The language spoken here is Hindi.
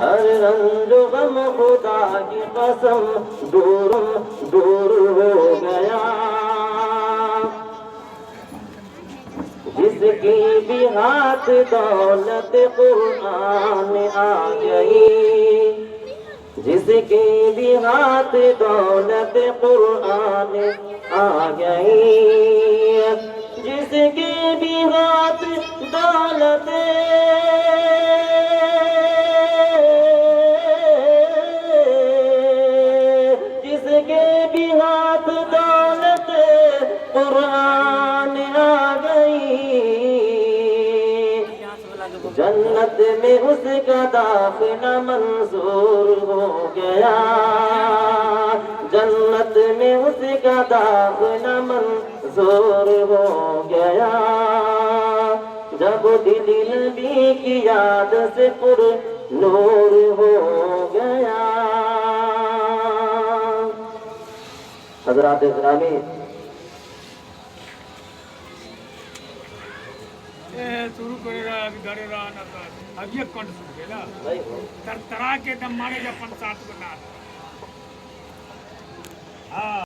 हर रंज गम खुदा की कसम दूर दूर हो गया। जिसकी भी हाथ दौलत कुरान आ गई, जिसके भी हाथ दौलत कुरान आ गई, जिसके भी हाथ दौलत जिसके भी हाथ दौलत कुरान आ गई, जन्नत में उसका दाखिला मंजूर हो गया। जन्नत में उसका दाखिला मंजूर हो गया। जब दिल नबी की याद से पुर नूर हो गया। हज़रात गिरामी, शुरू करेगा गरेगा ना अब ये कंठ सुन गेला तरतरा के दम मारे जब 5-7 को ना। हाँ।